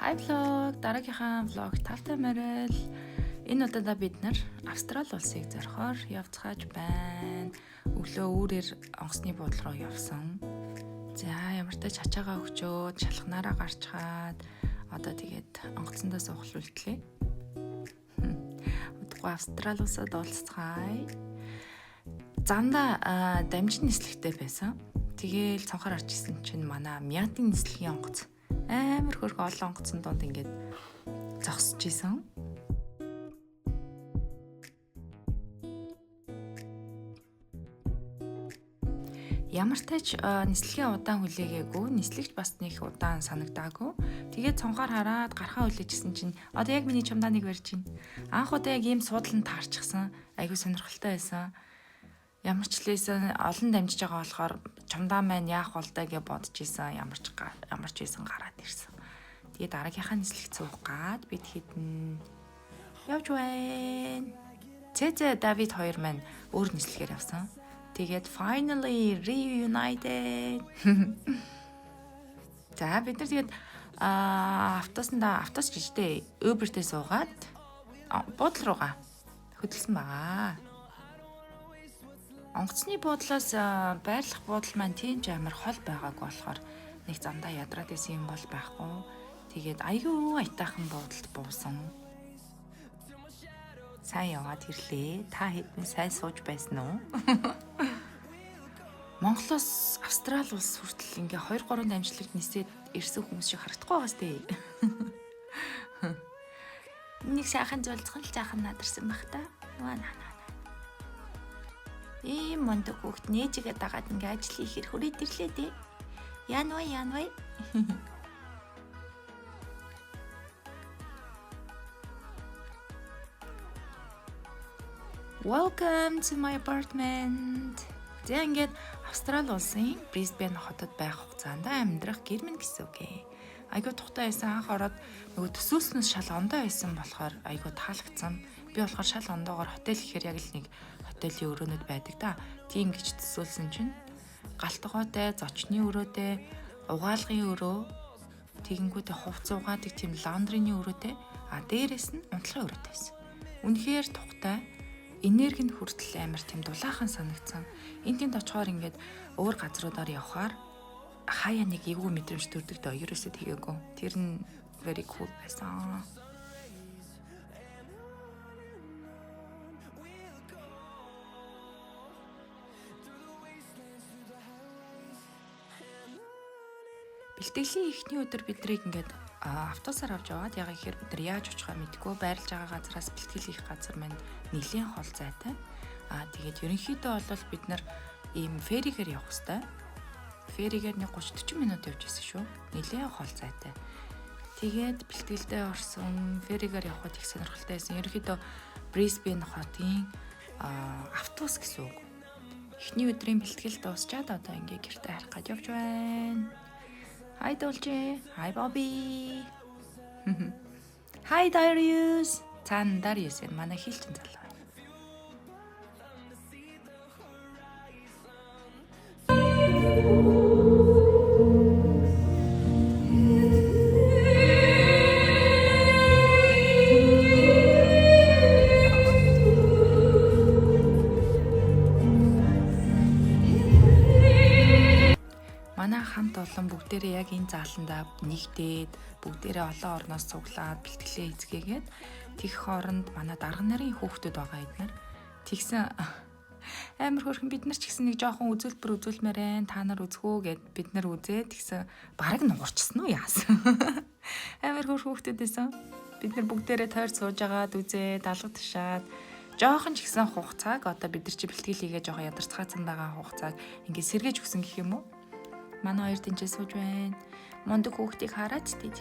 Hi vlog, дараагийнхаа vlog талтай морил. Энэ удаа бид нар Австрали улсыг зорихоор явцгааж байна. Өглөө үүрээр онгоцны буудлын руу явсан. За ямар ч тач хачаагаа өгчөөд шалхнаараа гарчгаад одоо тэгээд онгоцондоо суух үлдлээ. Удахгүй Австрали улсад уулзцгаая. Зандаа дамжин нислэгтэй байсан. Тэгээл цонхоор арч исэн чинь манай Мятын нислэгийн онгоц амар хөрх олон онгоцон донд ингээд зогсож исэн. Ямар тач нислэгийн удаан хүлээгээгүй, нислэгч бас нэг удаан санагдаагүй. Тэгээд цонхоор хараад гарахаа хүлээжсэн чинь одоо яг миний чамдааныг барьж байна. Анх удаа яг ийм суудлан таарчихсан. Айгүй сонирхолтой байсан. Ямар ч лээсэн олон дамжиж байгаа болохоор чамдаа маань яах болдоо гэж бодож исэн. Ямар ч байсан гараад ирсэн. Тэгээд дараагийнхаа нислэг цуух гад бид хідэн явж байна. Цэцэ Давид хоёр маань өөр нислэгээр явсан. Тэгээд finally reunited. За бид нар тэгээд автобус гэжтэй Uber-тэй суугаад буудлын руугаа хөдөлсөн байгаа. Онгоцны буудлаас байрлах буудал маань тийм ч амар хол байгаагүй болохоор нэг замдаа ядраад исэн юм бол байхгүй. Тэгээд аюу айтайхан буудалд буусан. Сайн яваад ирлээ. Та хэдэн сайн сууж байсан уу? Монголоос Австрали улс хүртэл ингээ 2-3 дамжлагд нисээд ирсэн хүмүүс шиг харагдахгүй байгаас тээ. Нэг сайхан зулцхан л жаахан надарсан байх та. Ийм мондөг хүүхд нээжигээ дагаад ингээ ажил хийхээр хүрээд ирлээ дээ. Яан вай. Welcome to my apartment. За ингээд Австрали улсын Брисбен хотод байх хугацаанд амьдрах гэр минь гэсэн үг. Айгуу тухтай байсан анх ороод нөгөө төсөөснөөс шал ондоо байсан болохоор айгуу таалагдсан. Би болохоор шал ондоогоор хотел гэхээр яг л нэг хотелийн өрөөнөд байдаг да. Тийм гэж төсөөлсөн чинь галтгоотой, зочны өрөөтэй, угаалгын өрөө, тэгэнгүүтээ хувцас угаадаг тийм лаундрины өрөөтэй, дээрээс нь унтлагын өрөөтэй байсан. Үнэхээр тухтай, энерги нь хүртэл амар тийм дулаахан санагдсан. Энд тэнд очихоор ингээд өөр газруудаар явхаар хаяа нэг эвгүй мэдрэмж төрдөг дөө ерөөсөө тэгээгүй. Тэр нь very cool байсан. Бэлтгэлийн эхний өдөр биднийг ингээд автобусаар авч яваад яг ихээр бид нар яаж очихоо мэдгүй байрлаж байгаа газараас бэлтгэл хийх газар маань нэлээд хол зайтай. Тэгээд ерөнхийдөө бол бид нар ийм феригээр явах хэвээр. Феригээр нэг 30-40 минут явж байсан шүү. Нэлээд хол зайтай. Тэгээд бэлтгэлдээ орсон феригээр явхад их сонирхолтой байсан. Ерөнхийдөө Брисбен хотын автобус гэсэн үг. Эхний өдрийн бэлтгэл дуусчаад одоо ингээ гэртээ харах гэж явж байна. Hi Dolce, hi Bobby. Hi Darius. Цаана Darius энэ манай хилчин залуу. Хамт олон бүгдээрээ яг энэ зааландаа нэгдээд бүгдээрээ олон орноос цуглаад бэлтгэлээ эзгээгээд тэгх хооронд манай дарга нарын хүүхдүүд байгаа эднэр тэгсэн амар хөрхэн бид нар ч гэсэн нэг жоохон үзүүлмээрэн та нар үзхөө гэд бид нар үзээ тэгсэн бараг нуурчсан уу яасан амар хөрх хүүхдүүдээсэн бид нар бүгдээрээ тойр сууж агаад үзээ далга тушаад жоохон ч гэсэн хугацааг одоо бид нар чи бэлтгэл хийгээ жоохон ядарцгаацсан байгаа хугацааг ингээд сэргээж өгсөн гэх юм уу. Манай хоёр тэнцээ сууж байна. Мондөг хүүхдийг хараад тийм.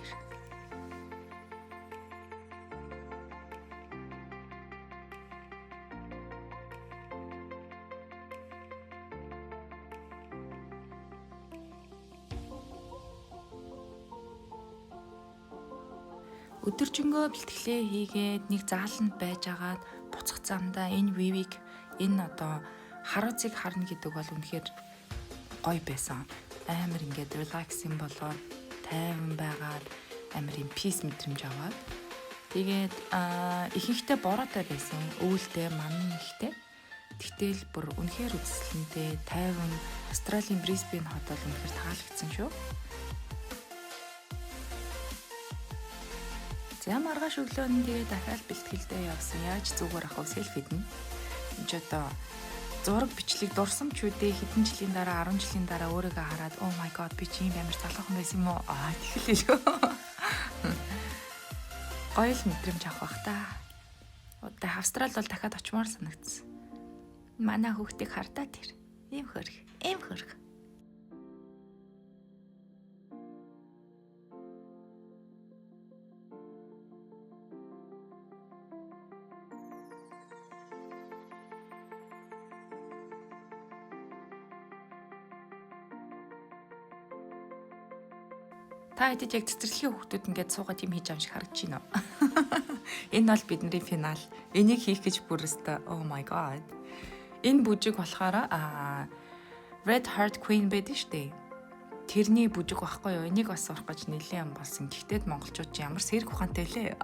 Өдөржингөө бэлтгэлээ хийгээд нэг зааланд байж агаад буцах замдаа энэ вивиг энэ одоо харуузыг харна гэдэг бол үнэхээр гоё байсан. Амар ингээд relaxing болоод тайван байгаад амар юм peace мэдрэмж аваад тэгээд ихэнхдээ бороотой байсан. Өвөлтэй, манан ихтэй. Тэгтэл бүр үнэхээр үзэсгэлэнтэй, тайван Австралийн Брисбен хотод үнэхээр таалагдсан шүү. За маргааш өглөө нь тэгээд дахиад бэлтгэлдээ явсан. Яаж зүгээр ах вэ селфид нь. Энд ч одоо зураг бичлэг дурсам ч үдээ хэдэн жилийн дараа 10 жилийн дараа өөрийгөө хараад oh my god би чи юм амар залуухан байсан юм уу? Тэгэл гоё л мэдрэмж авах бах та. Одоо Австрал бол дахиад очимоор санагдсан. Манай хүүхдийг хардаа тэр. Ийм хөрх. Та хэдэж яг цэцэрлэгийн хүүхдүүд ингээд суугаад юм хийж байгаа юм шиг харагдаж байна уу? Энэ бол бидний финал. Энийг хийх гэж бүрээстэй. Oh my god. Энэ бүжиг болохоор Red Heart Queen байдаг штэ. Тэрний бүжиг байхгүй юу? Энийг бас сурах гэж нэлээд юм болсон. Гэхдээ монголчууд чи ямар сэрг ухаантай лээ.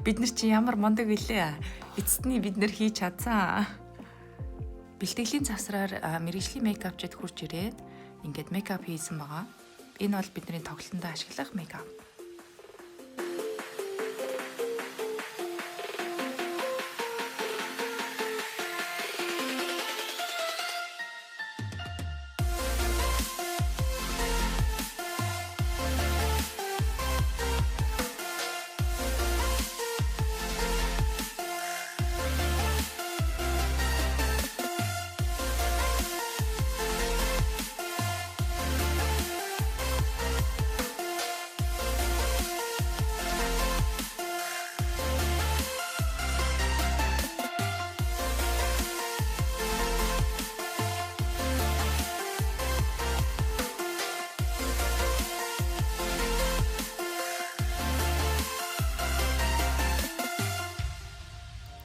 Бид нар чи ямар мундаг билээ. Эцэстний бид нар хийж чадсан. Бэлтгэлийн завсраар мэргэжлийн мейкапчд хурж ирээд ингээд мейкап хийсэн байгаа. Энэ бол бидний тоглолтонд ашиглах мейкап.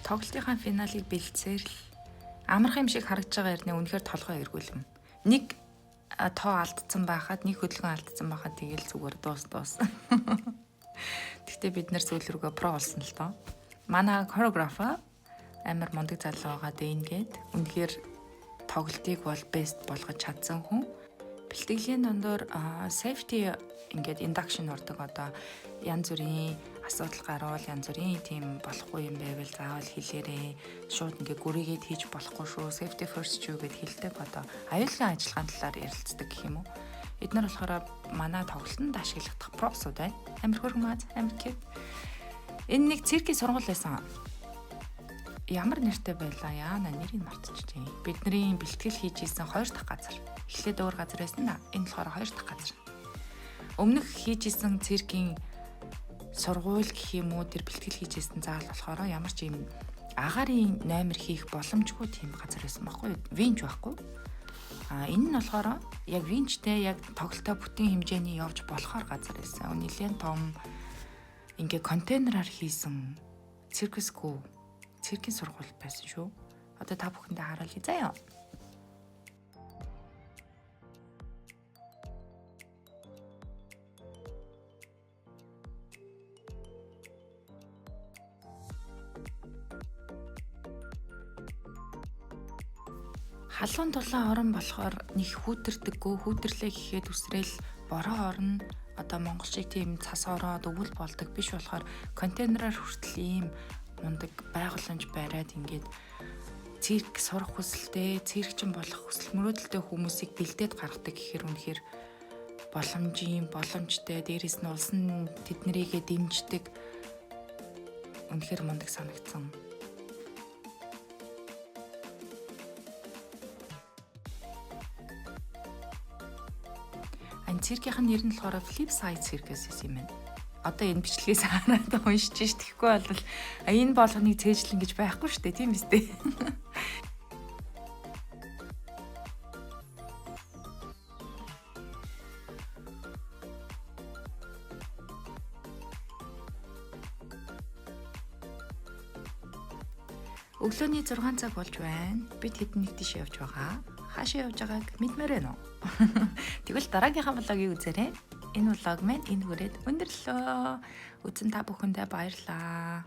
Тоглолтынхаа финалыг бэлдсээр л амархан юм шиг харагдж байгаа хэрнээ үнэхээр толгой эргүүлэм. Нэг тоо алдсан байхад, нэг хөдөлгөөн алдсан байхад тэгэл зүгээр дуус. Гэхдээ бид нар сүүл рүүгээ про болсон л доо. Манай choreographer амар мундаг залуу байгаа дэнгээд үнэхээр тоглолтыг бол best болгож чадсан хүн. Бэлтгэлийн дундуур safety ингээд induction ордог одоо янз бүрийн асуудал гарвал янз бүрийн тийм болохгүй юм байвал заавал хэлээрээ шууд ингээ гүрийгээд хийж болохгүй шүү safety first шүү гэд хэлдэг одоо аюулгүй ажиллагааны талаар ярилцдаг гэх юм уу. Эдгээр болохоор манай тоглолтод ашиглах пропсууд байна. Амар хөргмаз амар cute. Энэ нэг циркийн сургууль байсан. Ямар нэртэй байлаа яана нэрийг мартчихжээ. Бидний бэлтгэл хийж исэн 2 дахь газар. Эхлээд өөр газар байсан да. Энэ болохоор 2 дахь газар. Өмнөх хийж исэн циркийн сургууль гэх юм уу тэр бэлтгэл хийж исэн заал болохоор ямар ч юм агарын номер хийх боломжгүй тийм газар байсан байхгүй юу? Винч байхгүй. Энэ нь болохоор яг винчтэй яг тоглолтоо бүтэн хэмжээний явж болохоор газар байсан. Нэлээд том ингээ контейнераар хийсэн циркийн сургууль байсан шүү. Одоо та бүхэндээ харуулъя заяа. Халуун дулаан орон болохоор нэг хүүтэрдэггүй хүүтэрлээ гэхэд үсрээл бороо орно. Одоо монголчууд тийм цас ороод өвөл болдог биш болохоор контейнераар хүртэл ийм мундаг байгууламж бариад ингээд цирк сурах хүсэлтэй, циркчин болох хүсэл мөрөөдөлтэй хүмүүсийг бэлдээд гаргадаг гэхээр үнэхээр боломжтой, дээрээс нь улс нь тэднэрийгээ дэмждэг үнэхээр мундаг санагдсан. Циркийн нэр нь болохоор Flipside Circus юм байна. Одоо энэ бичлэгээс хараад уншиж тэгэхгүй бол энэ болгоныг цээжлэн гэж байхгүй шүү дээ, тийм биз дээ. Өглөөний 6 цаг болж байна. Бид хэдэн нэг тийш явж байгаа. Хаашаа явж байгааг мэдмээр байна уу? Тэгвэл дараагийнхаа влогийг үзээрэй. энэ влог маань энэ хүрээд өндөрлөө. Үзэн та бүхэндээ баярлалаа.